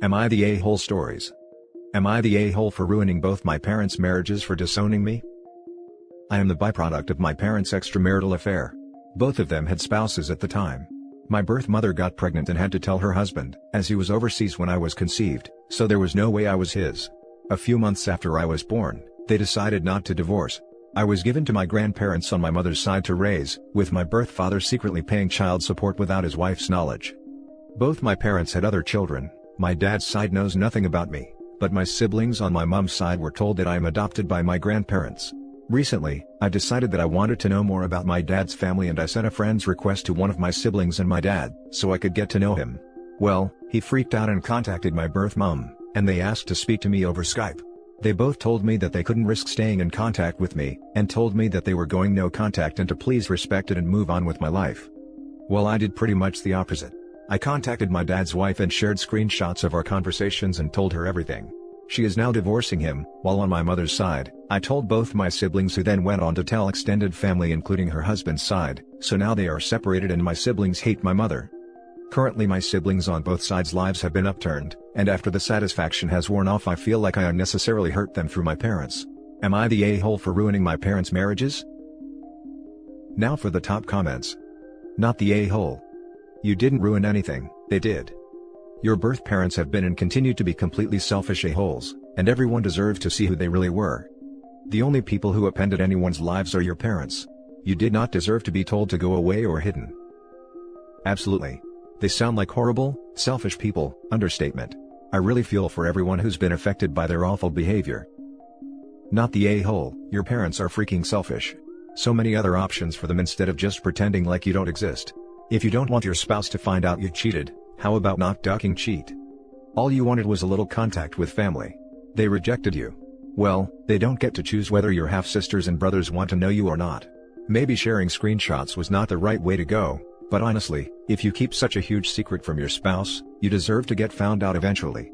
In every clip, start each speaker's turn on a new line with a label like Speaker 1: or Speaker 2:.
Speaker 1: Am I the a-hole stories? Am I the a-hole for ruining both my parents' marriages for disowning me? I am the byproduct of my parents' extramarital affair. Both of them had spouses at the time. My birth mother got pregnant and had to tell her husband, as he was overseas when I was conceived, so there was no way I was his. A few months after I was born, they decided not to divorce. I was given to my grandparents on my mother's side to raise, with my birth father secretly paying child support without his wife's knowledge. Both my parents had other children. My dad's side knows nothing about me, but my siblings on my mom's side were told that I am adopted by my grandparents. Recently, I decided that I wanted to know more about my dad's family and I sent a friend's request to one of my siblings and my dad, so I could get to know him. Well, he freaked out and contacted my birth mom, and they asked to speak to me over Skype. They both told me that they couldn't risk staying in contact with me, and told me that they were going no contact and to please respect it and move on with my life. Well, I did pretty much the opposite. I contacted my dad's wife and shared screenshots of our conversations and told her everything. She is now divorcing him, while on my mother's side, I told both my siblings who then went on to tell extended family including her husband's side, so now they are separated and my siblings hate my mother. Currently my siblings on both sides' lives have been upturned, and after the satisfaction has worn off I feel like I unnecessarily hurt them through my parents. Am I the a-hole for ruining my parents' marriages? Now for the top comments. Not the a-hole. You didn't ruin anything, they did. Your birth parents have been and continue to be completely selfish a-holes, and everyone deserves to see who they really were. The only people who upended anyone's lives are your parents. You did not deserve to be told to go away or hidden. Absolutely. They sound like horrible, selfish people, understatement. I really feel for everyone who's been affected by their awful behavior. Not the a-hole, your parents are freaking selfish. So many other options for them instead of just pretending like you don't exist. If you don't want your spouse to find out you cheated, how about not ducking cheat? All you wanted was a little contact with family. They rejected you. Well, they don't get to choose whether your half-sisters and brothers want to know you or not. Maybe sharing screenshots was not the right way to go, but honestly, if you keep such a huge secret from your spouse, you deserve to get found out eventually.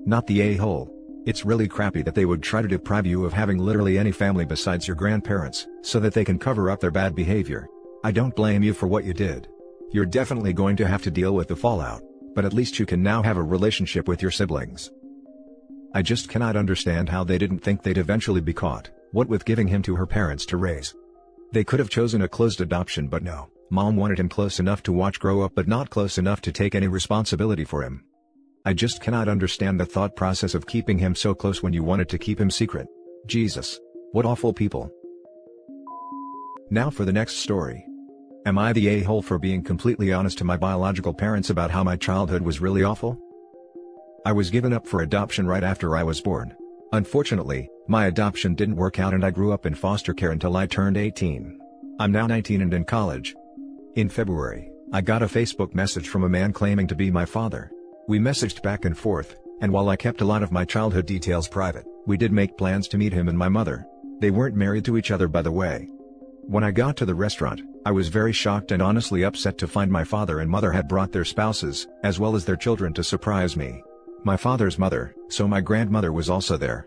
Speaker 1: Not the a-hole. It's really crappy that they would try to deprive you of having literally any family besides your grandparents, so that they can cover up their bad behavior. I don't blame you for what you did. You're definitely going to have to deal with the fallout, but at least you can now have a relationship with your siblings. I just cannot understand how they didn't think they'd eventually be caught, what with giving him to her parents to raise. They could have chosen a closed adoption but no, mom wanted him close enough to watch grow up but not close enough to take any responsibility for him. I just cannot understand the thought process of keeping him so close when you wanted to keep him secret. Jesus. What awful people. Now for the next story. Am I the a-hole for being completely honest to my biological parents about how my childhood was really awful? I was given up for adoption right after I was born. Unfortunately, my adoption didn't work out and I grew up in foster care until I turned 18. I'm now 19 and in college. In February, I got a Facebook message from a man claiming to be my father. We messaged back and forth, and while I kept a lot of my childhood details private, we did make plans to meet him and my mother. They weren't married to each other, by the way. When I got to the restaurant, I was very shocked and honestly upset to find my father and mother had brought their spouses, as well as their children to surprise me. My father's mother, so my grandmother, was also there.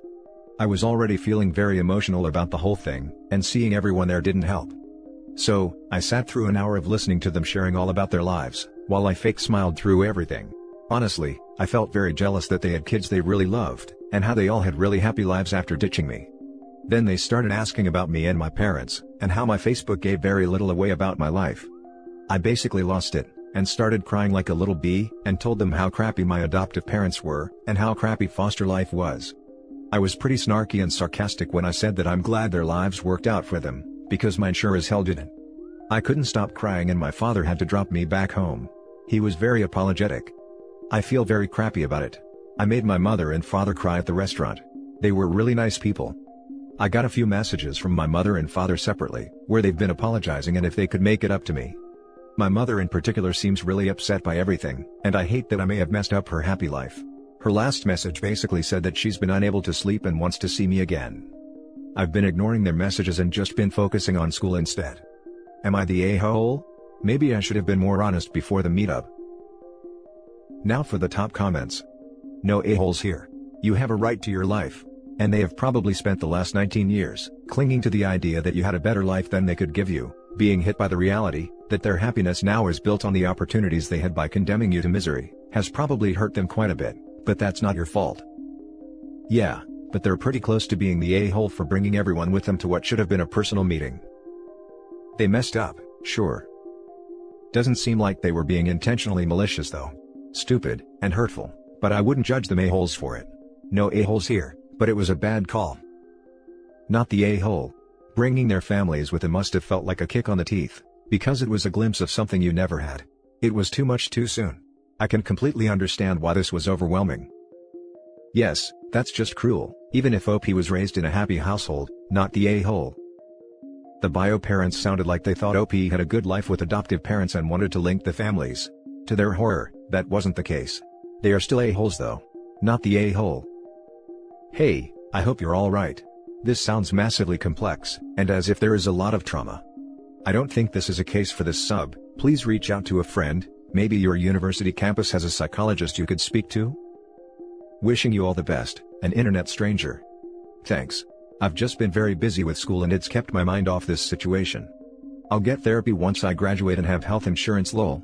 Speaker 1: I was already feeling very emotional about the whole thing, and seeing everyone there didn't help. So, I sat through an hour of listening to them sharing all about their lives, while I fake smiled through everything. Honestly, I felt very jealous that they had kids they really loved, and how they all had really happy lives after ditching me. Then they started asking about me and my parents, and how my Facebook gave very little away about my life. I basically lost it, and started crying like a little bee, and told them how crappy my adoptive parents were, and how crappy foster life was. I was pretty snarky and sarcastic when I said that I'm glad their lives worked out for them, because mine sure as hell didn't. I couldn't stop crying and my father had to drop me back home. He was very apologetic. I feel very crappy about it. I made my mother and father cry at the restaurant. They were really nice people. I got a few messages from my mother and father separately, where they've been apologizing and if they could make it up to me. My mother in particular seems really upset by everything, and I hate that I may have messed up her happy life. Her last message basically said that she's been unable to sleep and wants to see me again. I've been ignoring their messages and just been focusing on school instead. Am I the a-hole? Maybe I should have been more honest before the meetup. Now for the top comments. No a-holes here. You have a right to your life. And they have probably spent the last 19 years, clinging to the idea that you had a better life than they could give you, Being hit by the reality that their happiness now is built on the opportunities they had by condemning you to misery has probably hurt them quite a bit, but that's not your fault. Yeah, but they're pretty close to being the a-hole for bringing everyone with them to what should have been a personal meeting. They messed up, sure. Doesn't seem like they were being intentionally malicious though. Stupid and hurtful, but I wouldn't judge them a-holes for it. No a-holes here, but it was a bad call. Not the a-hole. Bringing their families with them must have felt like a kick on the teeth, because it was a glimpse of something you never had. It was too much too soon. I can completely understand why this was overwhelming. Yes, that's just cruel, even if OP was raised in a happy household, not the a-hole. The bio parents sounded like they thought OP had a good life with adoptive parents and wanted to link the families. To their horror, that wasn't the case. They are still a-holes though. Not the a-hole. Hey, I hope you're alright. This sounds massively complex, and as if there is a lot of trauma. I don't think this is a case for this sub. Please reach out to a friend, maybe your university campus has a psychologist you could speak to? Wishing you all the best, an internet stranger. Thanks. I've just been very busy with school and it's kept my mind off this situation. I'll get therapy once I graduate and have health insurance lol.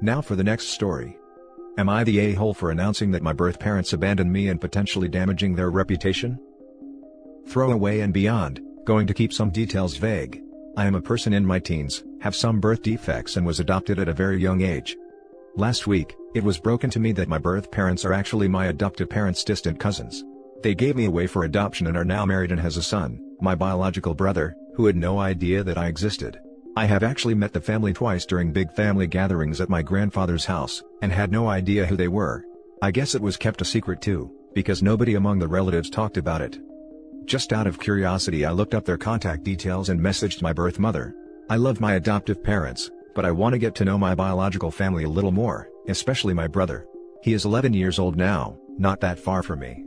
Speaker 1: Now for the next story. Am I the a-hole for announcing that my birth parents abandoned me and potentially damaging their reputation? Throwaway and beyond, going to keep some details vague. I am a person in my teens, have some birth defects and was adopted at a very young age. Last week, it was broken to me that my birth parents are actually my adoptive parents' distant cousins. They gave me away for adoption and are now married and has a son, my biological brother, who had no idea that I existed. I have actually met the family twice during big family gatherings at my grandfather's house, and had no idea who they were. I guess it was kept a secret too, because nobody among the relatives talked about it. Just out of curiosity I looked up their contact details and messaged my birth mother. I love my adoptive parents, but I want to get to know my biological family a little more, especially my brother. He is 11 years old now, not that far from me.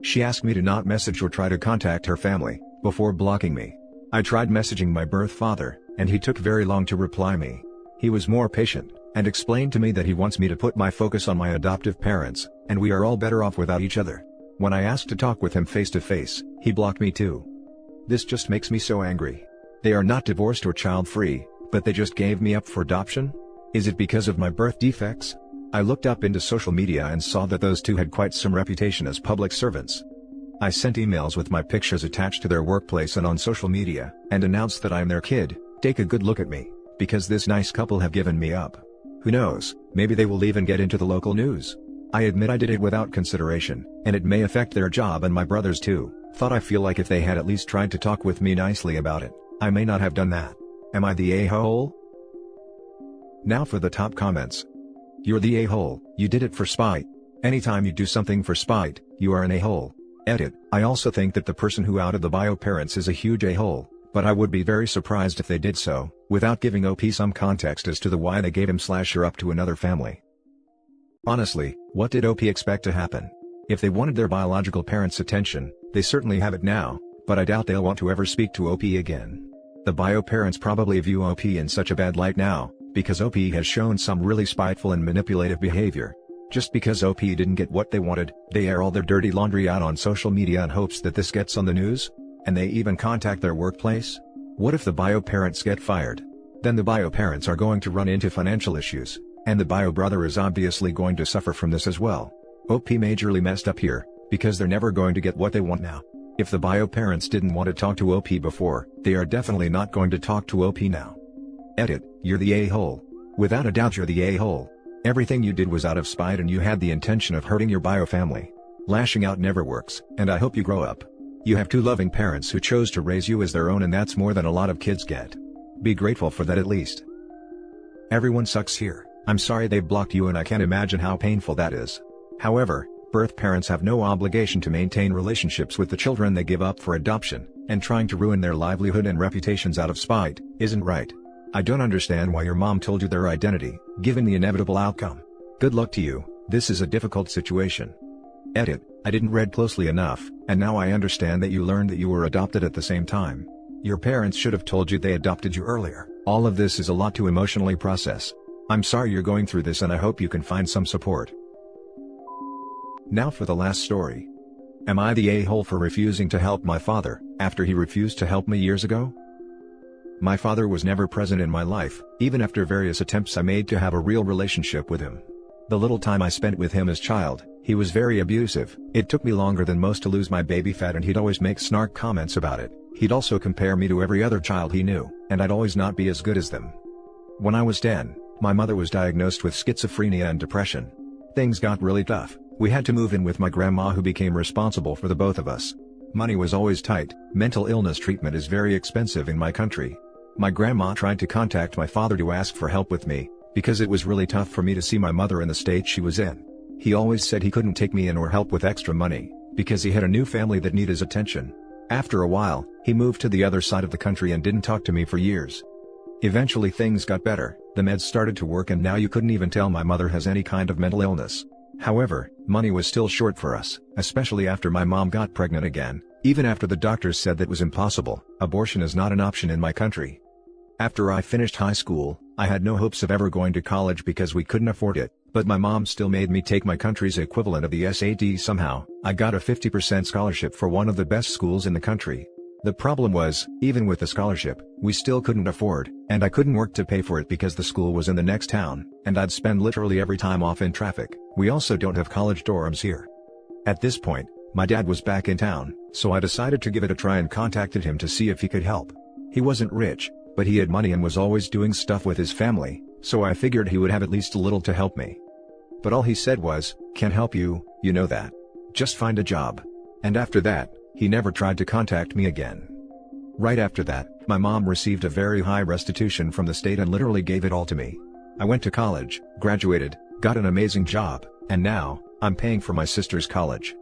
Speaker 1: She asked me to not message or try to contact her family, before blocking me. I tried messaging my birth father, and he took very long to reply me. He was more patient, and explained to me that he wants me to put my focus on my adoptive parents, and we are all better off without each other. When I asked to talk with him face to face, he blocked me too. This just makes me so angry. They are not divorced or child-free, but they just gave me up for adoption? Is it because of my birth defects? I looked up into social media and saw that those two had quite some reputation as public servants. I sent emails with my pictures attached to their workplace and on social media, and announced that I am their kid. Take a good look at me, because this nice couple have given me up. Who knows, maybe they will even get into the local news. I admit I did it without consideration, and it may affect their job and my brother's too. I feel like if they had at least tried to talk with me nicely about it, I may not have done that. Am I the a-hole? Now for the top comments. You're the a-hole, you did it for spite. Anytime you do something for spite, you are an a-hole. Edit, I also think that the person who outed the bio parents is a huge a-hole, but I would be very surprised if they did so, without giving OP some context as to the why they gave him/her up to another family. Honestly, what did OP expect to happen? If they wanted their biological parents' attention, they certainly have it now, but I doubt they'll want to ever speak to OP again. The bio parents probably view OP in such a bad light now, because OP has shown some really spiteful and manipulative behavior. Just because OP didn't get what they wanted, they air all their dirty laundry out on social media in hopes that this gets on the news? And they even contact their workplace? What if the bio parents get fired? Then the bio parents are going to run into financial issues, and the bio brother is obviously going to suffer from this as well. OP majorly messed up here, because they're never going to get what they want now. If the bio parents didn't want to talk to OP before, they are definitely not going to talk to OP now. Edit, you're the a-hole. Without a doubt you're the a-hole. Everything you did was out of spite and you had the intention of hurting your bio family. Lashing out never works, and I hope you grow up. You have two loving parents who chose to raise you as their own, and that's more than a lot of kids get. Be grateful for that at least. Everyone sucks here. I'm sorry they blocked you and I can't imagine how painful that is. However, birth parents have no obligation to maintain relationships with the children they give up for adoption, and trying to ruin their livelihood and reputations out of spite isn't right. I don't understand why your mom told you their identity, given the inevitable outcome. Good luck to you, this is a difficult situation. Edit, I didn't read closely enough, and now I understand that you learned that you were adopted at the same time. Your parents should have told you they adopted you earlier. All of this is a lot to emotionally process. I'm sorry you're going through this and I hope you can find some support. Now for the last story. Am I the a-hole for refusing to help my father, after he refused to help me years ago? My father was never present in my life, even after various attempts I made to have a real relationship with him. The little time I spent with him as child, he was very abusive. It took me longer than most to lose my baby fat, and he'd always make snark comments about it. He'd also compare me to every other child he knew, and I'd always not be as good as them. When I was 10, my mother was diagnosed with schizophrenia and depression. Things got really tough. We had to move in with my grandma, who became responsible for the both of us. Money was always tight. Mental illness treatment is very expensive in my country. My grandma tried to contact my father to ask for help with me, because it was really tough for me to see my mother in the state she was in. He always said he couldn't take me in or help with extra money, because he had a new family that needed his attention. After a while, he moved to the other side of the country and didn't talk to me for years. Eventually things got better, the meds started to work, and now you couldn't even tell my mother has any kind of mental illness. However, money was still short for us, especially after my mom got pregnant again. Even after the doctors said that was impossible, abortion is not an option in my country. After I finished high school, I had no hopes of ever going to college because we couldn't afford it, but my mom still made me take my country's equivalent of the SAT somehow. I got a 50% scholarship for one of the best schools in the country. The problem was, even with the scholarship, we still couldn't afford, and I couldn't work to pay for it because the school was in the next town, and I'd spend literally every time off in traffic. We also don't have college dorms here. At this point, my dad was back in town, so I decided to give it a try and contacted him to see if he could help. He wasn't rich, but he had money and was always doing stuff with his family, so I figured he would have at least a little to help me. But all he said was, "Can't help you, you know that. Just find a job." And after that, he never tried to contact me again. Right after that, my mom received a very high restitution from the state and literally gave it all to me. I went to college, graduated, got an amazing job, and now, I'm paying for my sister's college.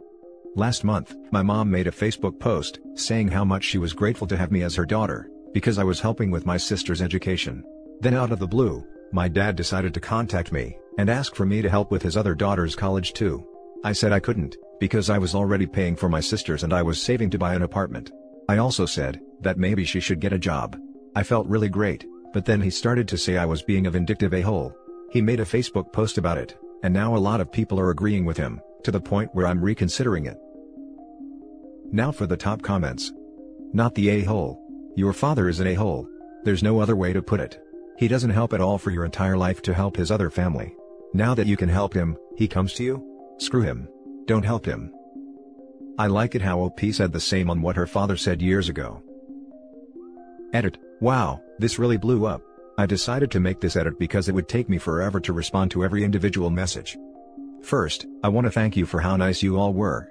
Speaker 1: Last month, my mom made a Facebook post, saying how much she was grateful to have me as her daughter, because I was helping with my sister's education. Then out of the blue, my dad decided to contact me, and ask for me to help with his other daughter's college too. I said I couldn't, because I was already paying for my sister's and I was saving to buy an apartment. I also said, that maybe she should get a job. I felt really great, but then he started to say I was being a vindictive a-hole. He made a Facebook post about it, and now a lot of people are agreeing with him, to the point where I'm reconsidering it. Now for the top comments. Not the a-hole. Your father is an a-hole. There's no other way to put it. He doesn't help at all for your entire life to help his other family. Now that you can help him, he comes to you? Screw him. Don't help him. I like it how OP said the same on what her father said years ago. Edit. Wow, this really blew up. I decided to make this edit because it would take me forever to respond to every individual message. First, I want to thank you for how nice you all were.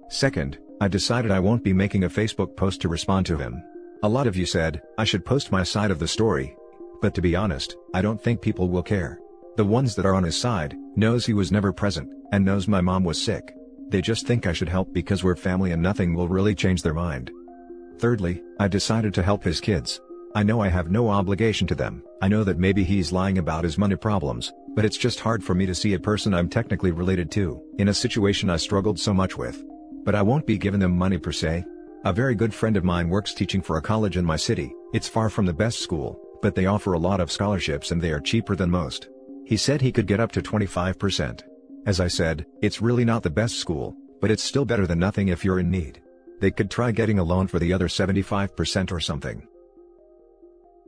Speaker 1: Second, I decided I won't be making a Facebook post to respond to him. A lot of you said, I should post my side of the story. But to be honest, I don't think people will care. The ones that are on his side, knows he was never present, and knows my mom was sick. They just think I should help because we're family and nothing will really change their mind. Thirdly, I decided to help his kids. I know I have no obligation to them. I know that maybe he's lying about his money problems, but it's just hard for me to see a person I'm technically related to, in a situation I struggled so much with. But I won't be giving them money per se. A very good friend of mine works teaching for a college in my city. It's far from the best school, but they offer a lot of scholarships and they are cheaper than most. He said he could get up to 25%. As I said, it's really not the best school, but it's still better than nothing if you're in need. They could try getting a loan for the other 75% or something.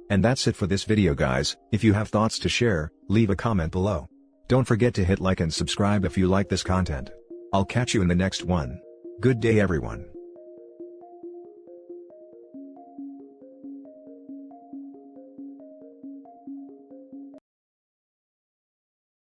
Speaker 1: And that's it for this video, guys. If you have thoughts to share, leave a comment below. Don't forget to hit like and subscribe if you like this content. I'll catch you in the next one. Good day, everyone.